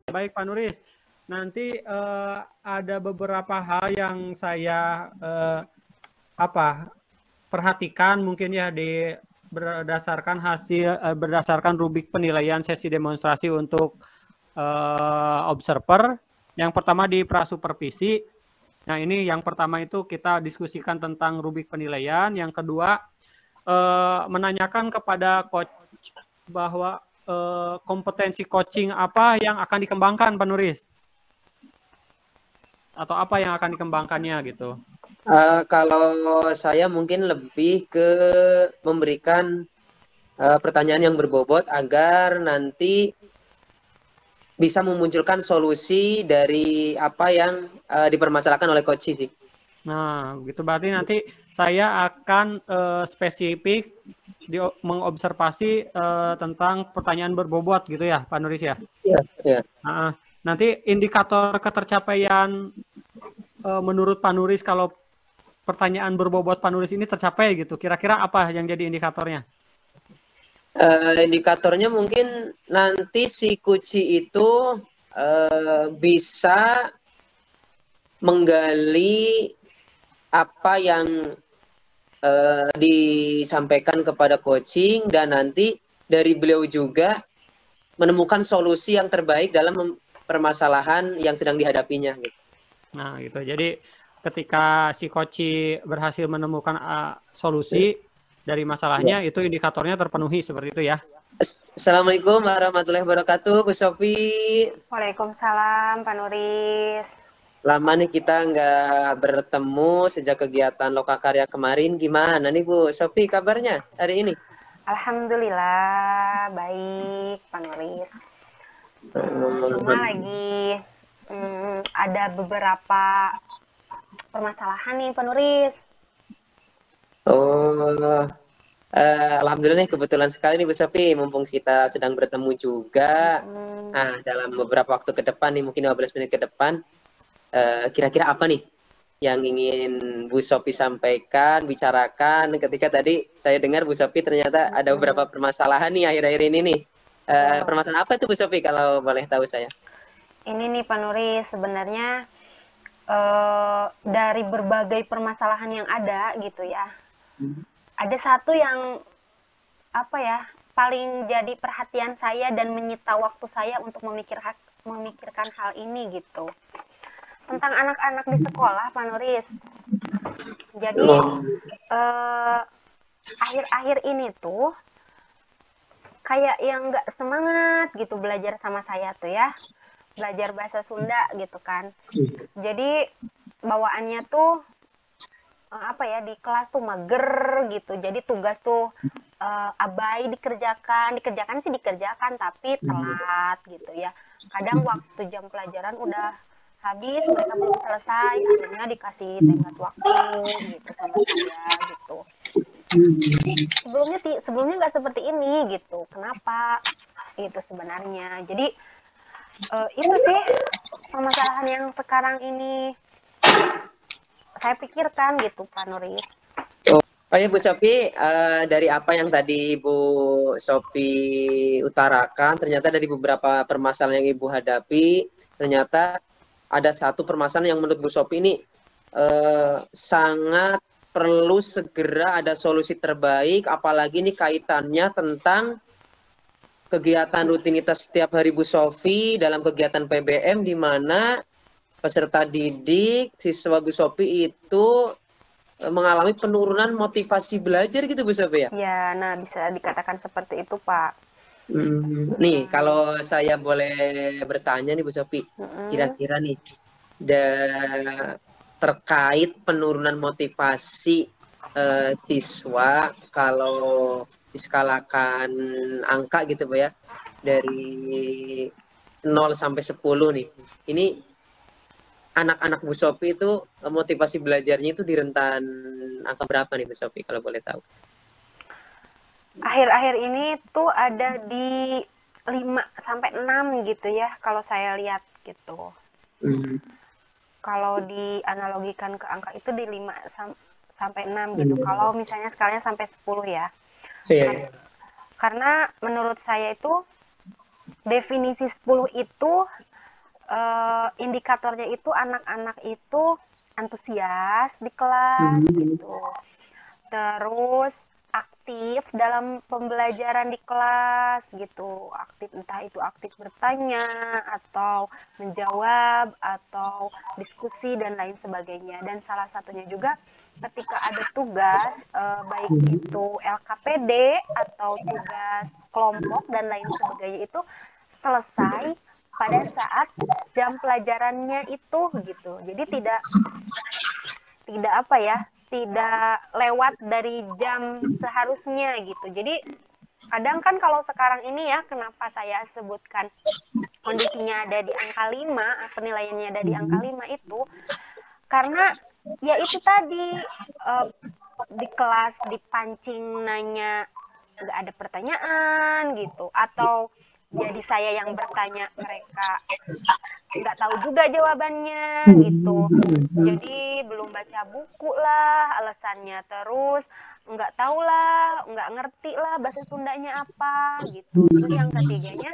Baik Pak Nuris, nanti ada beberapa hal yang saya perhatikan mungkin ya berdasarkan rubrik penilaian sesi demonstrasi untuk observer. Yang pertama di prasupervisi. Nah ini yang pertama itu kita diskusikan tentang rubrik penilaian. Yang kedua menanyakan kepada coach bahwa kompetensi coaching apa yang akan dikembangkan Pak Nuris? Atau apa yang akan dikembangkannya gitu? Kalau saya mungkin lebih ke memberikan pertanyaan yang berbobot agar nanti bisa memunculkan solusi dari apa yang dipermasalahkan oleh Coach Civi. Nah, gitu berarti nanti saya akan spesifik mengobservasi tentang pertanyaan berbobot gitu ya, Pak Nuris ya? Iya. Ya. Nah, nanti indikator ketercapaian menurut Pak Nuris kalau pertanyaan berbobot Pak Nuris ini tercapai gitu, kira-kira apa yang jadi indikatornya? Indikatornya mungkin nanti si Kuci itu bisa menggali apa yang disampaikan kepada coaching dan nanti dari beliau juga menemukan solusi yang terbaik dalam permasalahan yang sedang dihadapinya. Nah, gitu. Jadi ketika si coach berhasil menemukan solusi dari masalahnya, itu indikatornya terpenuhi seperti itu ya. Assalamualaikum warahmatullahi wabarakatuh, Bu Sofi. Waalaikumsalam, Pak Nuris. Lama nih kita nggak bertemu sejak kegiatan Lokakarya kemarin. Gimana nih Bu Sofi kabarnya hari ini? Alhamdulillah, baik, Pak Nuris. Cuma lagi ada beberapa permasalahan nih, Pak Nuris. Alhamdulillah nih kebetulan sekali nih Bu Sofi, mumpung kita sedang bertemu juga. Nah, dalam beberapa waktu ke depan nih, mungkin 15 menit ke depan, kira-kira apa nih yang ingin Bu Sofi sampaikan, bicarakan ketika tadi saya dengar Bu Sofi ternyata ada beberapa permasalahan nih akhir-akhir ini nih. Permasalahan apa itu Bu Sofi kalau boleh tahu saya? Ini nih Pak Nuris, sebenarnya dari berbagai permasalahan yang ada gitu ya. Ada satu yang paling jadi perhatian saya dan menyita waktu saya untuk memikirkan hal ini gitu. Tentang anak-anak di sekolah, Pak Nuris. Jadi akhir-akhir ini tuh kayak yang nggak semangat gitu belajar sama saya tuh ya, belajar bahasa Sunda gitu kan. Jadi bawaannya tuh di kelas tuh mager gitu. Jadi tugas tuh abai dikerjakan sih dikerjakan tapi telat gitu ya. Kadang waktu jam pelajaran udah habis, mereka belum selesai, akhirnya dikasih tenggat waktu gitu sama saya gitu. Sebelumnya nggak seperti ini gitu. Kenapa? Itu sebenarnya. Jadi itu sih permasalahan yang sekarang ini saya pikirkan gitu, Pak Nuris. Oh ya Bu Sofi, dari apa yang tadi Ibu Sofi utarakan, ternyata dari beberapa permasalahan yang Ibu hadapi, ternyata ada satu permasalahan yang menurut Bu Sofi ini sangat perlu segera ada solusi terbaik, apalagi ini kaitannya tentang kegiatan rutinitas setiap hari Bu Sofi dalam kegiatan PBM, di mana peserta didik, siswa Bu Sofi itu mengalami penurunan motivasi belajar gitu Bu Sofi ya? Ya, nah bisa dikatakan seperti itu Pak. Nih kalau saya boleh bertanya nih Bu Sofi, kira-kira nih terkait penurunan motivasi siswa kalau diskalakan angka gitu Bu ya, dari 0 sampai 10 nih. Ini anak-anak Bu Sofi itu motivasi belajarnya itu di rentan angka berapa nih Bu Sofi kalau boleh tahu? Akhir-akhir ini tuh ada di 5 sampai 6 gitu ya kalau saya lihat gitu. Kalau dianalogikan ke angka itu di 5 sampai 6 gitu. Kalau misalnya skalanya sampai 10 ya. Karena menurut saya itu definisi 10 itu indikatornya itu anak-anak itu antusias di kelas gitu. Terus aktif dalam pembelajaran di kelas gitu. Aktif, entah itu aktif bertanya atau menjawab atau diskusi dan lain sebagainya. Dan salah satunya juga ketika ada tugas baik itu LKPD atau tugas kelompok dan lain sebagainya itu selesai pada saat jam pelajarannya itu gitu. Jadi tidak apa ya, tidak lewat dari jam seharusnya gitu. Jadi kadang kan kalau sekarang ini ya, kenapa saya sebutkan kondisinya ada di angka 5, penilaiannya ada di angka 5 itu karena ya itu tadi di kelas dipancing nanya nggak ada pertanyaan gitu, atau jadi saya yang bertanya, mereka nggak tahu juga jawabannya gitu. Jadi belum baca buku lah alasannya, terus nggak tahu lah, nggak ngerti lah bahasa Sundanya apa gitu. Terus yang ketiganya,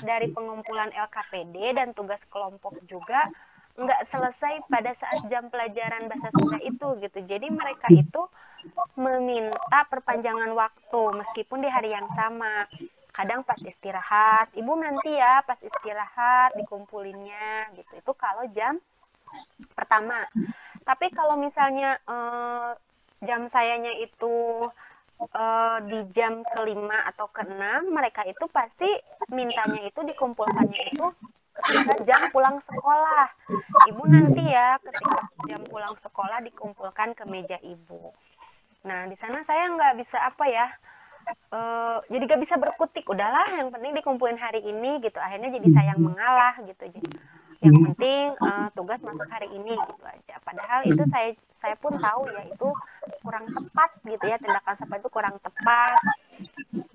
dari pengumpulan LKPD dan tugas kelompok juga nggak selesai pada saat jam pelajaran bahasa Sunda itu gitu. Jadi mereka itu meminta perpanjangan waktu meskipun di hari yang sama. Kadang pas istirahat, ibu nanti ya pas istirahat dikumpulinnya gitu. Itu kalau jam pertama. Tapi kalau misalnya jam sayanya itu di jam kelima atau keenam, mereka itu pasti mintanya itu dikumpulkannya itu ketika jam pulang sekolah. Ibu nanti ya ketika jam pulang sekolah dikumpulkan ke meja ibu. Nah di sana saya nggak bisa apa ya, jadi gak bisa berkutik, udahlah yang penting dikumpulin hari ini gitu. Akhirnya jadi saya yang mengalah gitu. Jadi yang penting tugas masuk hari ini gitu aja. Padahal itu saya pun tahu ya itu kurang tepat gitu ya, tindakan seperti itu kurang tepat.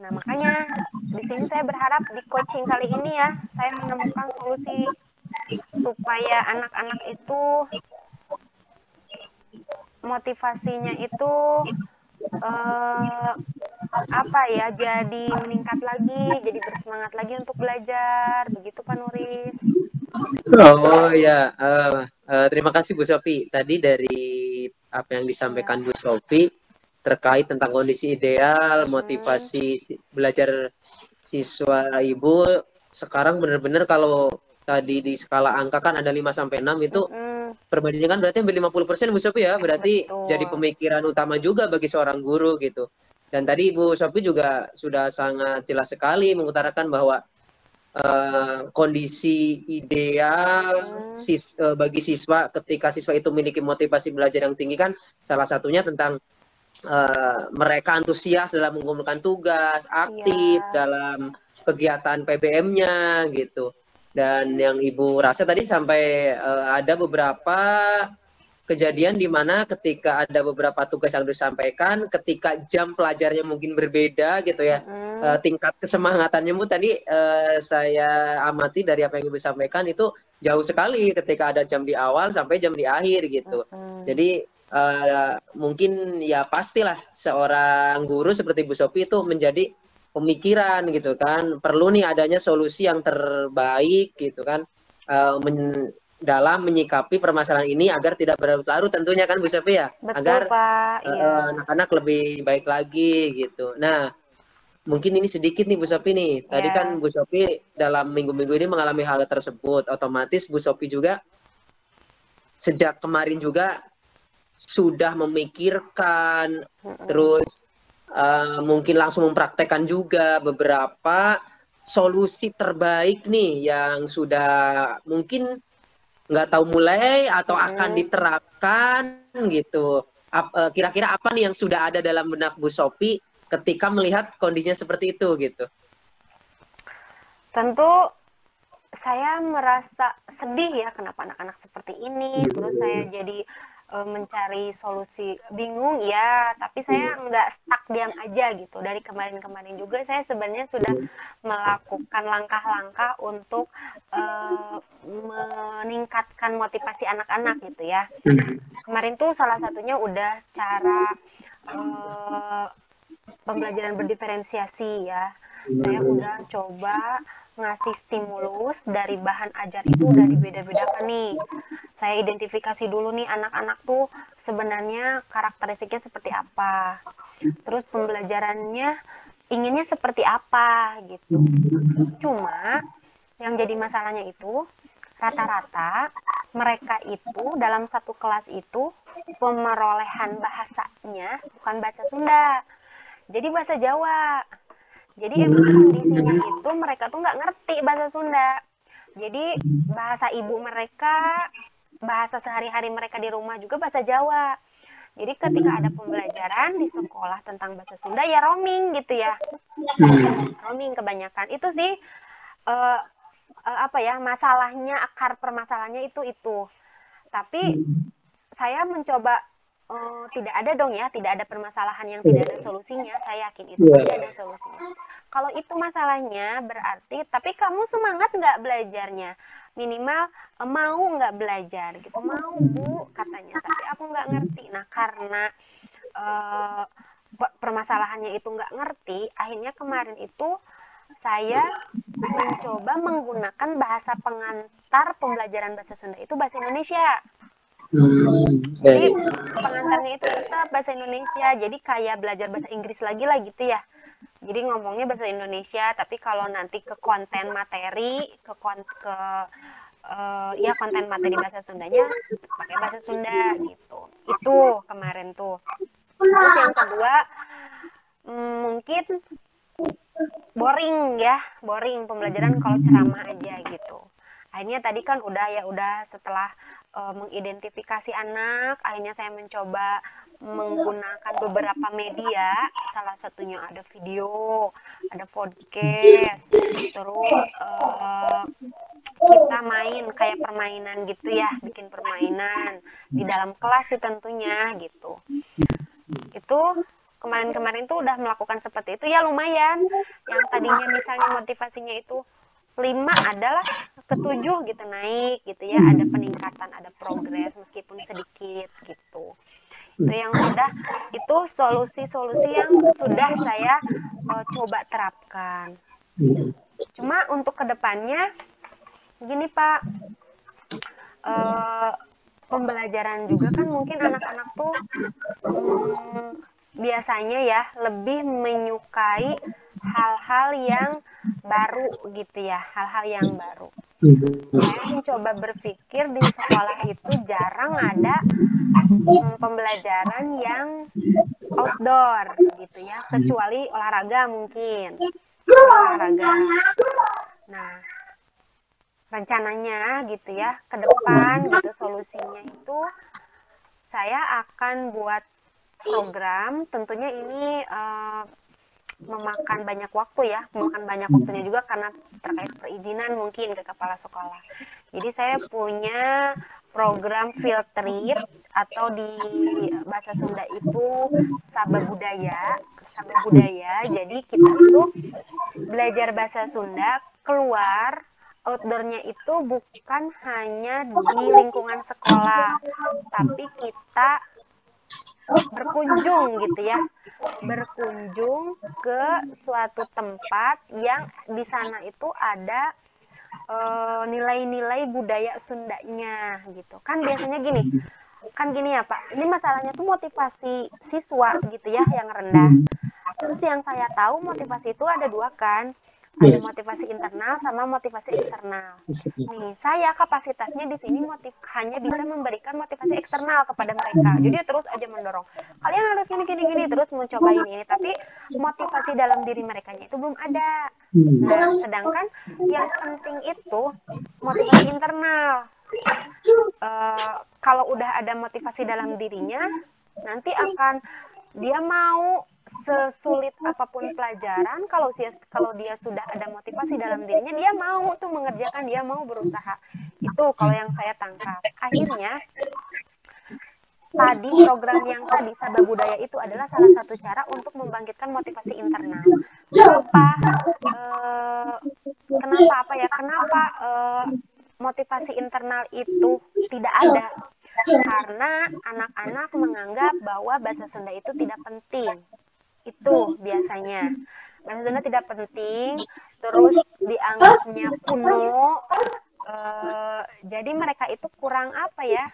Nah makanya di sini saya berharap di coaching kali ini ya saya menemukan solusi supaya anak-anak itu motivasinya itu apa ya, jadi meningkat lagi, jadi bersemangat lagi untuk belajar, begitu Pak Nuris. Oh ya, terima kasih Bu Sofi. Tadi dari apa yang disampaikan Bu Sofi terkait tentang kondisi ideal, motivasi belajar siswa Ibu sekarang benar-benar kalau tadi di skala angka kan ada 5 sampai 6 itu perbandingan kan berarti hampir 50% Bu Sofi ya. Berarti jadi pemikiran utama juga bagi seorang guru gitu. Dan tadi Bu Sofi juga sudah sangat jelas sekali mengutarakan bahwa kondisi ideal bagi siswa ketika siswa itu memiliki motivasi belajar yang tinggi kan salah satunya tentang mereka antusias dalam mengumpulkan tugas, aktif dalam kegiatan PBM-nya gitu. Dan yang Ibu rasa tadi sampai ada beberapa kejadian di mana ketika ada beberapa tugas yang disampaikan, ketika jam pelajarnya mungkin berbeda gitu ya, tingkat kesemangatannya Bu tadi saya amati dari apa yang Ibu sampaikan itu jauh sekali ketika ada jam di awal sampai jam di akhir gitu. Jadi mungkin ya pastilah seorang guru seperti Bu Sofi itu menjadi pemikiran gitu kan, perlu nih adanya solusi yang terbaik gitu kan, dalam menyikapi permasalahan ini agar tidak berlarut-larut tentunya kan Bu Sofi ya. Betul, agar Pak. anak-anak lebih baik lagi gitu. Nah mungkin ini sedikit nih Bu Sofi nih, tadi kan Bu Sofi dalam minggu-minggu ini mengalami hal tersebut, otomatis Bu Sofi juga sejak kemarin juga sudah memikirkan, terus mungkin langsung mempraktekkan juga beberapa solusi terbaik nih yang sudah mungkin nggak tahu mulai atau akan diterapkan gitu. Kira-kira apa nih yang sudah ada dalam benak Bu Sofi ketika melihat kondisinya seperti itu gitu? Tentu saya merasa sedih ya kenapa anak-anak seperti ini. Terus saya jadi mencari solusi, bingung ya, tapi saya nggak stuck diam aja gitu. Dari kemarin-kemarin juga saya sebenarnya sudah melakukan langkah-langkah untuk meningkatkan motivasi anak-anak gitu ya. Kemarin tuh salah satunya udah cara pembelajaran berdiferensiasi ya. Saya udah coba ngasih stimulus dari bahan ajar itu udah dibeda-bedakan nih. Saya identifikasi dulu nih anak-anak tuh sebenarnya karakteristiknya seperti apa. Terus pembelajarannya inginnya seperti apa gitu. Cuma yang jadi masalahnya itu rata-rata mereka itu dalam satu kelas itu pemerolehan bahasanya bukan bahasa Sunda, jadi bahasa Jawa. Jadi emang kondisinya itu mereka tuh nggak ngerti bahasa Sunda. Jadi bahasa ibu mereka, bahasa sehari-hari mereka di rumah juga bahasa Jawa. Jadi ketika ada pembelajaran di sekolah tentang bahasa Sunda ya roaming gitu ya. Roaming kebanyakan. Itu sih apa ya, masalahnya, akar permasalahannya itu. Tapi saya mencoba tidak ada dong ya, tidak ada permasalahan yang tidak ada solusinya. Saya yakin itu pasti ada solusinya. Kalau itu masalahnya berarti, tapi kamu semangat nggak belajarnya? Minimal mau nggak belajar gitu? Mau Bu katanya, tapi aku nggak ngerti. Nah karena permasalahannya itu nggak ngerti, akhirnya kemarin itu saya mencoba menggunakan bahasa pengantar pembelajaran bahasa Sunda itu bahasa Indonesia. Jadi pengantarnya itu tetap bahasa Indonesia. Jadi kayak belajar bahasa Inggris lagi lah gitu ya. Jadi ngomongnya bahasa Indonesia, tapi kalau nanti ke konten materi, ya konten materi bahasa Sundanya pakai bahasa Sunda gitu. Itu kemarin tuh. Terus yang kedua, mungkin boring pembelajaran kalau ceramah aja gitu. Akhirnya tadi kan udah setelah mengidentifikasi anak, akhirnya saya mencoba menggunakan beberapa media, salah satunya ada video, ada podcast, terus kita main kayak permainan gitu ya, bikin permainan di dalam kelas sih tentunya gitu. Itu kemarin-kemarin tuh udah melakukan seperti itu ya, lumayan. Yang tadinya misalnya motivasinya itu 5 adalah ke 7 gitu, naik gitu ya, ada peningkatan, ada progres meskipun sedikit gitu. Itu yang itu solusi-solusi yang sudah saya coba terapkan. Cuma untuk kedepannya gini Pak, pembelajaran juga kan mungkin anak-anak tuh biasanya ya lebih menyukai hal-hal yang baru gitu ya, hal-hal yang baru. Saya mencoba berpikir di sekolah itu jarang ada pembelajaran yang outdoor gitu ya, kecuali olahraga mungkin. Olahraga. Nah, rencananya gitu ya, ke depan gitu solusinya itu saya akan buat program, tentunya ini memakan banyak waktu ya, memakan banyak waktunya juga karena terkait perizinan mungkin ke kepala sekolah. Jadi saya punya program field trip atau di bahasa Sunda itu Saba Budaya. Jadi kita itu belajar bahasa Sunda keluar, outdoornya itu bukan hanya di lingkungan sekolah, tapi kita berkunjung gitu ya, berkunjung ke suatu tempat yang di sana itu ada nilai-nilai budaya Sundanya gitu. Kan biasanya gini ya Pak, ini masalahnya tuh motivasi siswa gitu ya yang rendah. Terus yang saya tahu motivasi itu ada 2 kan, ada motivasi internal sama motivasi eksternal. Nih, saya kapasitasnya di sini hanya bisa memberikan motivasi eksternal kepada mereka. Jadi terus aja mendorong. Kalian harus gini terus mencoba ini, tapi motivasi dalam diri mereka itu belum ada. Nah, sedangkan yang penting itu motivasi internal. Kalau udah ada motivasi dalam dirinya, nanti akan dia mau sesulit apapun pelajaran, kalau dia sudah ada motivasi dalam dirinya, dia mau tuh mengerjakan, dia mau berusaha. Itu kalau yang saya tangkap. Akhirnya tadi program yang tadi Saba Budaya itu adalah salah satu cara untuk membangkitkan motivasi internal. Kenapa motivasi internal itu tidak ada? Karena anak-anak menganggap bahwa bahasa Sunda itu tidak penting. Itu biasanya. bahasa Sunda tidak penting, terus dianggapnya kuno, jadi mereka itu kurang apa ya,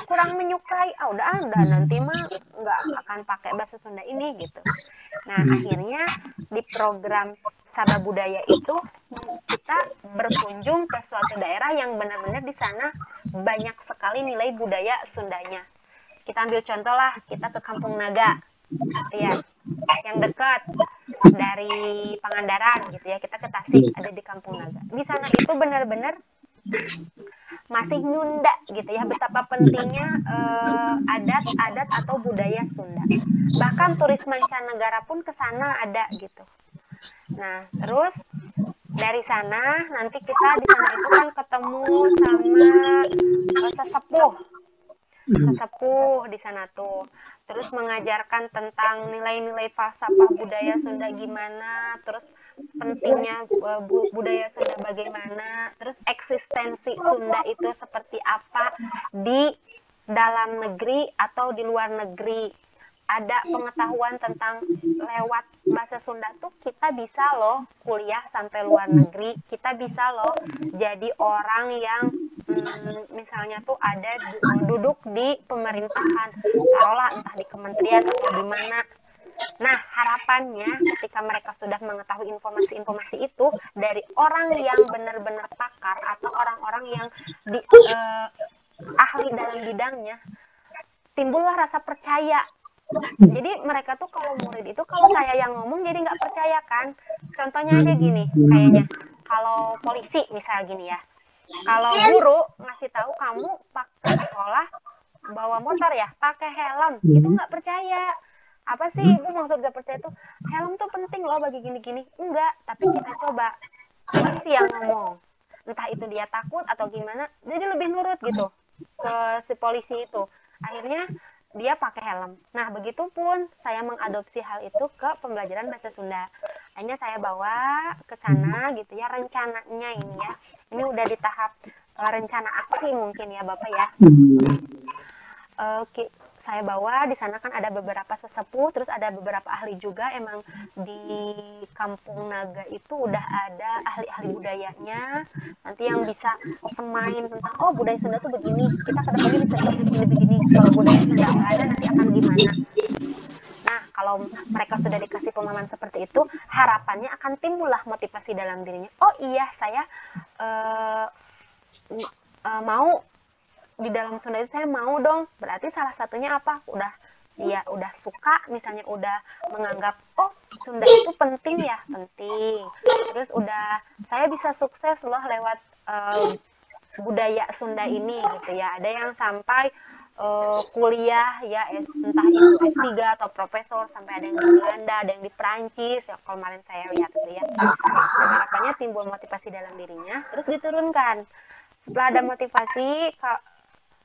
kurang menyukai, udah nanti mah nggak akan pakai bahasa Sunda ini gitu. Nah akhirnya di program Sabah Budaya itu kita berkunjung ke suatu daerah yang benar-benar di sana banyak sekali nilai budaya Sundanya. Kita ambil contoh lah, kita ke Kampung Naga, ya, yang dekat dari Pangandaran gitu ya, kita ke Tasik, ada di Kampung Naga. Di sana itu benar-benar masih Nyunda gitu ya, betapa pentingnya adat-adat atau budaya Sunda. Bahkan turis mancanegara pun ke sana ada gitu. Nah, terus dari sana nanti kita di sana itu kan ketemu sama sesepuh di sana tuh. Terus mengajarkan tentang nilai-nilai falsafah budaya Sunda gimana, terus pentingnya budaya Sunda bagaimana, terus eksistensi Sunda itu seperti apa di dalam negeri atau di luar negeri. Ada pengetahuan tentang lewat bahasa Sunda tuh kita bisa loh kuliah sampai luar negeri, kita bisa loh jadi orang yang misalnya tuh ada duduk di pemerintahan, taruhlah entah di kementerian atau di mana. Nah harapannya ketika mereka sudah mengetahui informasi-informasi itu dari orang yang benar-benar pakar atau orang-orang yang ahli dalam bidangnya, timbullah rasa percaya. Jadi mereka tuh kalau murid itu, kalau saya yang ngomong jadi nggak percaya kan. Contohnya aja gini, kayaknya kalau polisi misalnya gini ya, kalau guru ngasih tahu kamu pakai sekolah bawa motor ya pakai helm, itu nggak percaya. Apa sih ibu maksud gak percaya tuh? Helm tuh penting loh bagi gini-gini. Enggak, tapi kita coba polisi yang ngomong, entah itu dia takut atau gimana, jadi lebih nurut gitu ke si polisi itu. Akhirnya dia pakai helm. Nah, begitupun saya mengadopsi hal itu ke pembelajaran bahasa Sunda. Akhirnya saya bawa ke sana gitu ya, rencananya ini ya. Ini udah di tahap rencana aksi mungkin ya Bapak ya. Saya bawa di sana kan ada beberapa sesepuh, terus ada beberapa ahli juga. Emang di Kampung Naga itu udah ada ahli-ahli budayanya, nanti yang bisa semain tentang budaya Sunda tuh begini, kita kedepannya bisa begini, kalau budaya Sunda nggak ada nanti akan gimana. Nah kalau mereka sudah dikasih pemahaman seperti itu, harapannya akan timbullah motivasi dalam dirinya. Oh iya, saya mau di dalam Sunda itu, saya mau dong. Berarti salah satunya apa? Dia udah suka, misalnya udah menganggap Sunda itu penting ya, penting. Terus udah saya bisa sukses loh lewat budaya Sunda ini gitu ya. Ada yang sampai kuliah ya, entah itu S3 atau profesor, sampai ada yang di Belanda, ada yang di Perancis ya, kalau kemarin saya lihat itu ya. Nah, harapannya timbul motivasi dalam dirinya, terus diturunkan. Setelah ada motivasi,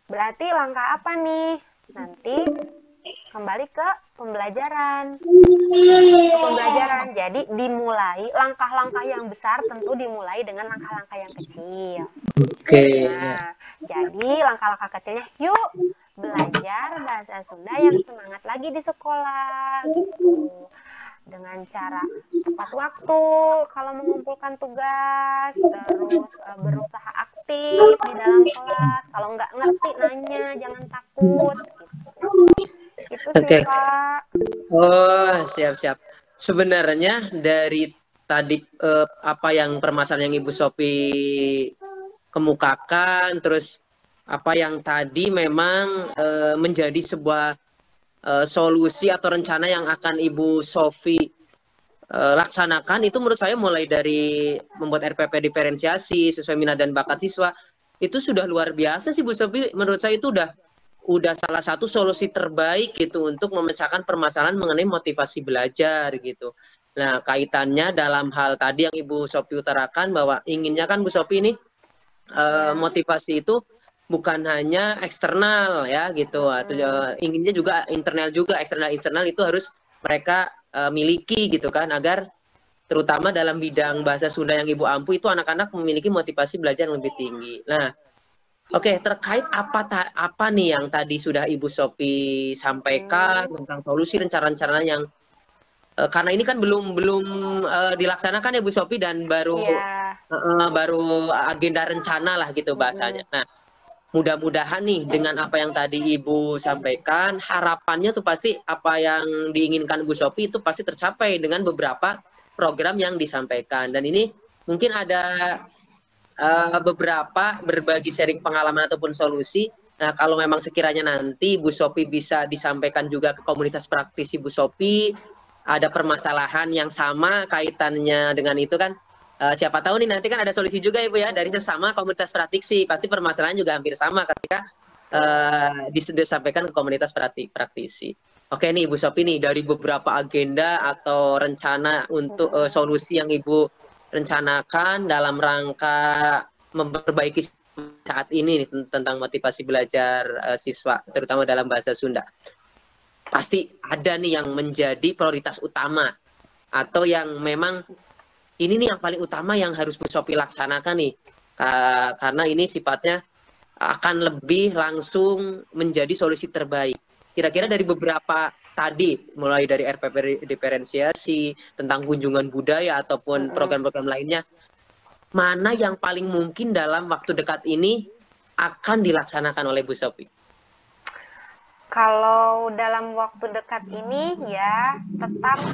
berarti langkah apa nih? Nanti kembali ke pembelajaran. Jadi dimulai langkah-langkah yang besar, tentu dimulai dengan langkah-langkah yang kecil. Nah, jadi langkah-langkah kecilnya, yuk belajar bahasa Sunda yang semangat lagi di sekolah gitu. Dengan cara tepat waktu kalau mengumpulkan tugas, terus berusaha aktif di dalam kelas. Kalau nggak ngerti nanya, jangan takut. Gitu sih Pak. Oh, siap-siap. Sebenarnya dari tadi apa yang permasalahan yang Ibu Sophie kemukakan, terus apa yang tadi memang menjadi sebuah solusi atau rencana yang akan Ibu Sophie laksanakan, itu menurut saya mulai dari membuat RPP diferensiasi sesuai minat dan bakat siswa, itu sudah luar biasa sih Bu Sophie. Menurut saya itu udah salah satu solusi terbaik gitu untuk memecahkan permasalahan mengenai motivasi belajar gitu. Nah, kaitannya dalam hal tadi yang Ibu Sophie utarakan, bahwa inginnya kan Bu Sophie ini motivasi itu bukan hanya eksternal ya gitu, atau inginnya juga internal juga. Eksternal itu harus mereka miliki gitu kan, agar terutama dalam bidang bahasa Sunda yang Ibu ampu itu anak-anak memiliki motivasi belajar yang lebih tinggi. Nah, oke, terkait apa nih yang tadi sudah Ibu Sophie sampaikan tentang solusi rencana-rencana yang karena ini kan belum dilaksanakan ya Bu Sophie, dan baru baru agenda rencana lah gitu bahasanya. Nah, mudah-mudahan nih dengan apa yang tadi Ibu sampaikan, harapannya tuh pasti apa yang diinginkan Bu Sophie itu pasti tercapai dengan beberapa program yang disampaikan. Dan ini mungkin ada beberapa berbagi sharing pengalaman ataupun solusi. Nah, kalau memang sekiranya nanti Bu Sophie bisa disampaikan juga ke komunitas praktisi Bu Sophie, ada permasalahan yang sama kaitannya dengan itu kan, siapa tahu nih nanti kan ada solusi juga Ibu ya dari sesama komunitas praktisi. Pasti permasalahan juga hampir sama ketika disampaikan ke komunitas praktisi. Oke nih Ibu Sophie nih, dari beberapa agenda atau rencana untuk solusi yang Ibu rencanakan dalam rangka memperbaiki saat ini nih, tentang motivasi belajar siswa terutama dalam bahasa Sunda. Pasti ada nih yang menjadi prioritas utama atau yang memang ini nih yang paling utama yang harus Bu Sophie laksanakan nih, karena ini sifatnya akan lebih langsung menjadi solusi terbaik. Kira-kira dari beberapa tadi, mulai dari RPP diferensiasi, tentang kunjungan budaya ataupun program-program lainnya, mana yang paling mungkin dalam waktu dekat ini akan dilaksanakan oleh Bu Sophie? Kalau dalam waktu dekat ini ya tetap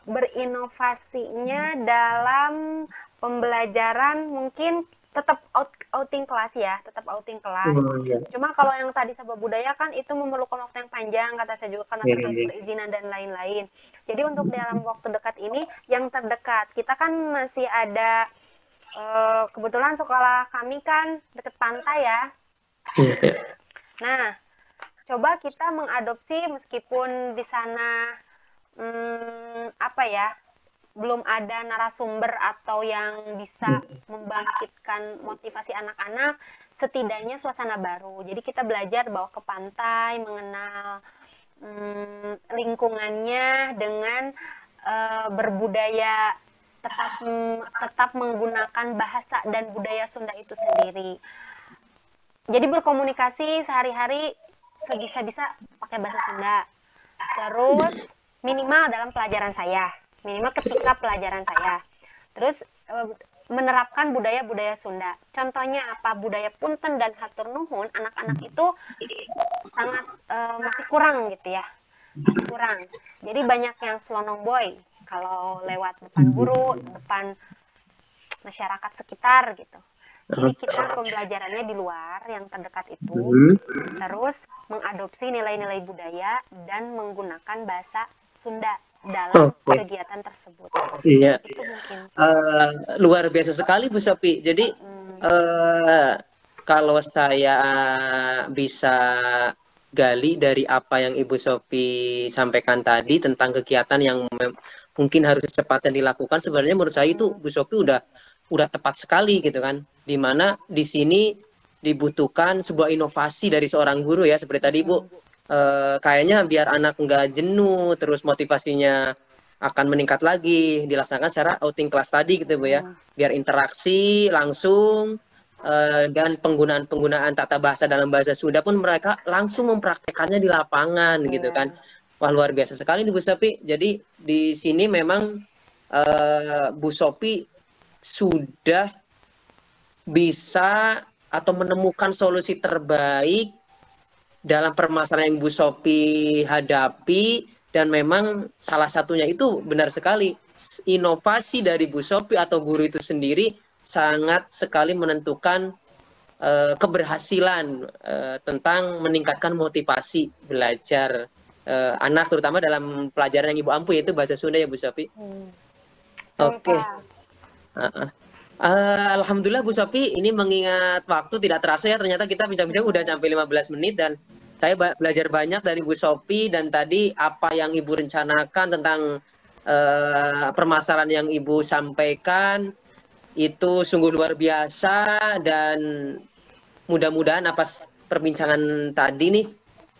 berinovasinya dalam pembelajaran, mungkin tetap outing kelas ya, tetap outing kelas. Cuma kalau yang tadi sabab budaya kan itu memerlukan waktu yang panjang, kata saya juga karena terkait perizinan dan lain-lain. Jadi untuk dalam waktu dekat ini yang terdekat, kita kan masih ada kebetulan sekolah kami kan dekat pantai ya. Nah, coba kita mengadopsi meskipun di sana belum ada narasumber atau yang bisa membangkitkan motivasi anak-anak, setidaknya suasana baru. Jadi kita belajar bawa ke pantai, mengenal lingkungannya dengan berbudaya, tetap menggunakan bahasa dan budaya Sunda itu sendiri. Jadi berkomunikasi sehari-hari sebisa-bisa pakai bahasa Sunda. Terus minimal dalam pelajaran saya, minimal ketika pelajaran saya. Terus menerapkan budaya-budaya Sunda. Contohnya apa? Budaya punten dan hatur nuhun, anak-anak itu sangat masih kurang gitu ya. Masih kurang. Jadi banyak yang selonong boy kalau lewat depan guru, depan masyarakat sekitar gitu. Jadi kita pembelajarannya di luar yang terdekat itu, terus mengadopsi nilai-nilai budaya dan menggunakan bahasa Sunda dalam kegiatan tersebut. Iya. Itu mungkin. Luar biasa sekali Bu Sophie. Jadi kalau saya bisa gali dari apa yang Ibu Sophie sampaikan tadi tentang kegiatan yang mungkin harus secepatnya dilakukan, sebenarnya menurut saya itu Bu Sophie udah tepat sekali gitu kan. Dimana di sini dibutuhkan sebuah inovasi dari seorang guru ya, seperti tadi Ibu, kayaknya biar anak nggak jenuh, terus motivasinya akan meningkat lagi, dilaksanakan secara outing kelas tadi gitu Bu ya, biar interaksi langsung, dan penggunaan tata bahasa dalam bahasa Sunda pun mereka langsung mempraktekannya di lapangan gitu kan. Wah, luar biasa sekali nih Bu Sophie. Jadi di sini memang Bu Sophie sudah bisa atau menemukan solusi terbaik dalam permasalahan yang Bu Sophie hadapi, dan memang salah satunya itu benar sekali, inovasi dari Bu Sophie atau guru itu sendiri sangat sekali menentukan keberhasilan tentang meningkatkan motivasi belajar anak, terutama dalam pelajaran yang Ibu ampu, yaitu bahasa Sunda ya Bu Sophie. Oke. Alhamdulillah Bu Sophie, ini mengingat waktu tidak terasa ya, ternyata kita bincang-bincang udah sampai 15 menit dan saya belajar banyak dari Bu Sophie, dan tadi apa yang Ibu rencanakan tentang permasalahan yang Ibu sampaikan itu sungguh luar biasa, dan mudah-mudahan apa perbincangan tadi nih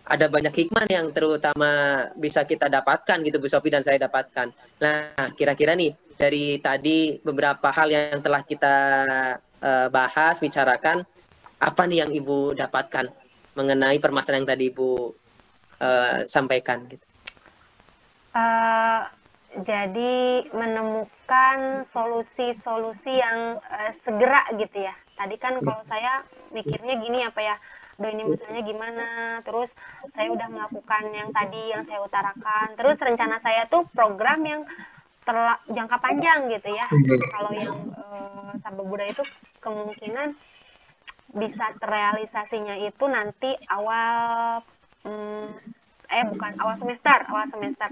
ada banyak hikmah yang terutama bisa kita dapatkan gitu Bu Sophie dan saya dapatkan. Nah, kira-kira nih dari tadi beberapa hal yang telah kita bahas, bicarakan, apa nih yang Ibu dapatkan mengenai permasalahan yang tadi Ibu sampaikan gitu? Jadi menemukan solusi-solusi yang segera gitu ya. Tadi kan kalau saya mikirnya gini apa ya, aduh ini misalnya gimana, terus saya udah melakukan yang tadi yang saya utarakan, terus rencana saya tuh program yang jangka panjang gitu ya. Kalau yang Sabda Budaya itu kemungkinan bisa terrealisasinya itu nanti awal bukan awal semester karena kan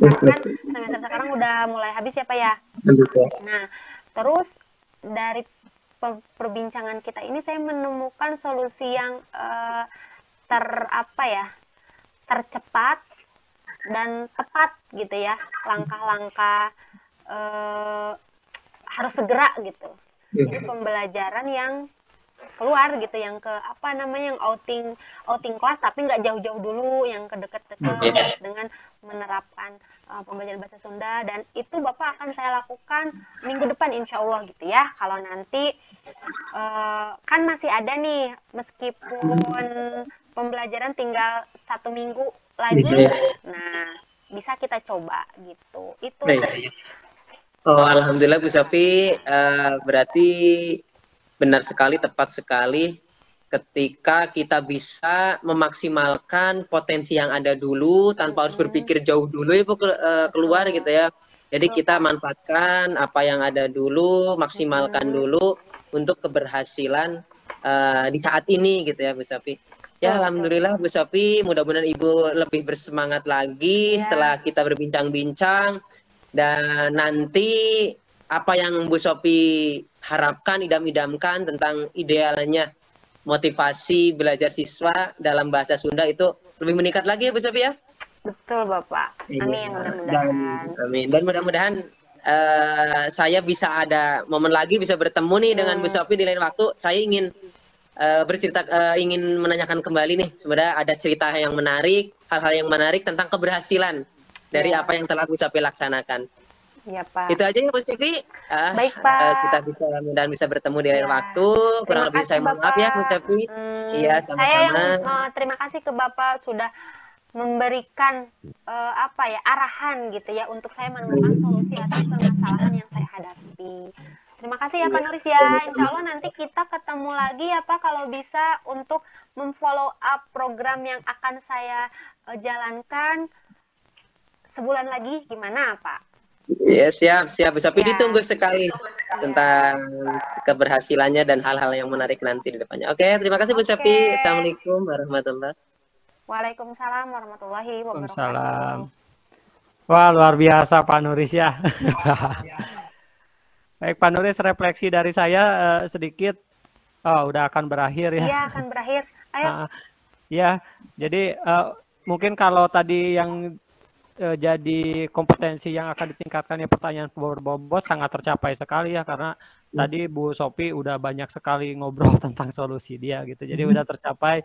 semester sekarang udah mulai habis ya Pak ya. Nah terus dari perbincangan kita ini saya menemukan solusi yang tercepat dan tepat gitu ya, langkah-langkah harus segera gitu. Jadi pembelajaran yang keluar gitu, yang ke yang outing kelas tapi nggak jauh-jauh dulu, yang ke deket-deket dengan menerapkan pembelajaran bahasa Sunda, dan itu Bapak akan saya lakukan minggu depan insya Allah gitu ya. Kalau nanti kan masih ada nih, meskipun pembelajaran tinggal 1 minggu lagi, nah bisa kita coba gitu. Itu. Oh, alhamdulillah Bu Sofi, berarti benar sekali, tepat sekali ketika kita bisa memaksimalkan potensi yang ada dulu tanpa harus berpikir jauh dulu ya Bu, keluar gitu ya. Jadi kita manfaatkan apa yang ada dulu, maksimalkan dulu untuk keberhasilan di saat ini gitu ya Bu Sofi. Ya alhamdulillah Bu Sofi, mudah-mudahan Ibu lebih bersemangat lagi setelah kita berbincang-bincang, dan nanti apa yang Bu Sofi harapkan, idam-idamkan tentang idealnya motivasi belajar siswa dalam bahasa Sunda itu lebih meningkat lagi ya Bu Sofi ya. Betul Bapak. Amin, mudah-mudahan. Amin. Dan mudah-mudahan saya bisa ada momen lagi bisa bertemu nih dengan Bu Sofi di lain waktu. Saya ingin bercerita, ingin menanyakan kembali nih, sebenarnya ada cerita yang menarik, hal-hal yang menarik tentang keberhasilan dari apa yang telah Bu Sofi laksanakan. Ya, Pak. Itu aja ya Bu Sofi. Baik Pak. Kita mudah-mudahan bisa bertemu di lain waktu. Kurang lebih saya mohon maaf ya Bu Sofi. Iya, sama-sama. Saya yang terima kasih ke Bapak sudah memberikan arahan gitu ya untuk saya menemukan solusi atas permasalahan yang saya hadapi. Terima kasih ya Pak Nuris ya. Insya Allah nanti kita ketemu lagi ya Pak kalau bisa untuk memfollow up program yang akan saya jalankan sebulan lagi, gimana Pak? Ya, siap. Bu Sofi ditunggu sekali tentang keberhasilannya dan hal-hal yang menarik nanti di depannya. Oke, terima kasih Bu Sofi. Assalamualaikum warahmatullahi wabarakatuh. Waalaikumsalam warahmatullahi wabarakatuh. Wah, luar biasa Pak Nuris ya. Baik Pak Nuris, refleksi dari saya sedikit. Oh, udah akan berakhir ya. Iya, akan berakhir. Ayo. Ya, jadi mungkin kalau tadi yang jadi kompetensi yang akan ditingkatkan ya, pertanyaan berbobot sangat tercapai sekali ya, karena tadi Bu Sofi udah banyak sekali ngobrol tentang solusi dia gitu, jadi udah tercapai.